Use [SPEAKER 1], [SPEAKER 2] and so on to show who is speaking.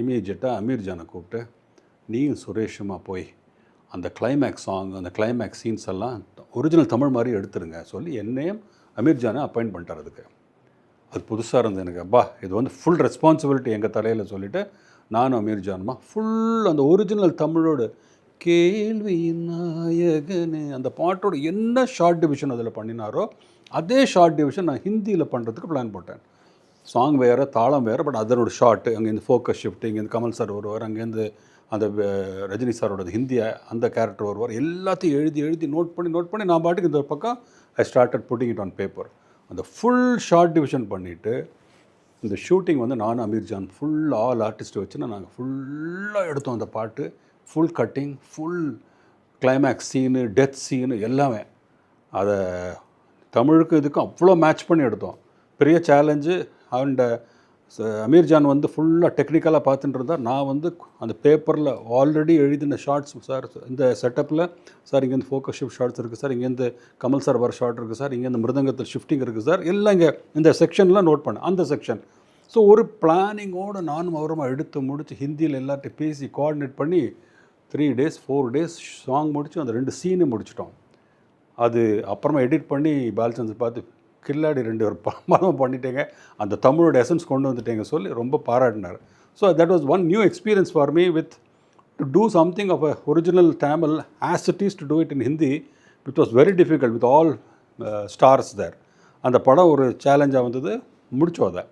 [SPEAKER 1] இமீடியட்டாக அமீர் ஜானை கூப்பிட்டு நீயும் சுரேஷுமா போய் அந்த கிளைமேக்ஸ் சாங் அந்த கிளைமேக்ஸ் சீன்ஸ் எல்லாம் ஒரிஜினல் தமிழ் மாதிரி எடுத்துருங்க சொல்லி என்னையும் அமீர் ஜானை அப்பாயிண்ட் பண்ணிட்டார் அதுக்கு. அது புதுசாக இருந்தது எனக்கு. அப்பா இது வந்து ஃபுல் ரெஸ்பான்சிபிலிட்டி எங்கள் தலையில் சொல்லிவிட்டு நானும் அமீர் ஜானுமா ஃபுல் அந்த ஒரிஜினல் தமிழோட கேள்வியின் நாயகனே அந்த பாட்டோட என்ன ஷார்ட் டிவிஷன் அதில் பண்ணினாரோ அதே ஷார்ட் டிவிஷன் நான் ஹிந்தியில் பண்ணுறதுக்கு பிளான் போட்டேன். சாங் வேறு தாளம் வேறு, பட் அதனோட ஷார்ட்டு அங்கேருந்து ஃபோக்கஸ் ஷிஃப்ட், இங்கேருந்து கமல் சார் வருவார், அங்கேருந்து அந்த ரஜினி சாரோட ஹிந்தியை அந்த கேரக்டர் வருவார், எல்லாத்தையும் எழுதி எழுதி நோட் பண்ணி நான் பாட்டுக்கு இந்த பக்கம் I started putting it on paper. அந்த ஃபுல் ஷார்ட் டிவிஷன் பண்ணிவிட்டு இந்த ஷூட்டிங் வந்து நானும் அமீர் ஜான் ஃபுல் ஆல் ஆர்டிஸ்ட்டை வச்சுன்னா நாங்கள் ஃபுல்லாக எடுத்தோம். அந்த பாட்டு full cutting, full climax scene, death scene எல்லாமே அதை தமிழுக்கு இதுக்கும் அவ்வளோ மேட்ச் பண்ணி எடுத்தோம். பெரிய சேலஞ்சு. அண்ட் அமீர் ஜான் வந்து ஃபுல்லாக டெக்னிக்கலாக பார்த்துட்டு இருந்தார். நான் வந்து அந்த பேப்பரில் ஆல்ரெடி எழுதின ஷார்ட்ஸ், சார் இந்த செட்டப்பில் சார் இங்கேருந்து ஃபோக்கஸ் ஷிஃப்ட் ஷார்ட்ஸ் இருக்குது சார், இங்கேருந்து கமல் சார் வர ஷார்ட் இருக்குது சார், இங்கேருந்து மிருதங்கத்தில் ஷிஃப்டிங் இருக்குது சார், எல்லாம் இங்கே இந்த செக்ஷன்லாம் நோட் பண்ணேன் அந்த செக்ஷன். ஸோ ஒரு பிளானிங்கோடு நானும் அவருமா எடுத்து முடித்து ஹிந்தியில் எல்லார்ட்டையும் பேசி கோஆர்டினேட் பண்ணி 3 days 4 days சாங் முடித்து அந்த 2 சீனு முடிச்சிட்டோம். அது அப்புறமா எடிட் பண்ணி பாலச்சந்தர் பார்த்து கில்லாடி 2 ஒரு படம் பண்ணிட்டேங்க, அந்த தமிழோட எசன்ஸ் கொண்டு வந்துட்டேங்க சொல்லி ரொம்ப பாராட்டினார். So that was one new experience for me with to do something of a original Tamil as it is to do it in Hindi, which was very difficult with all stars there. அந்த படம் ஒரு சேலஞ்சாக வந்தது, முடித்தோம் அதை.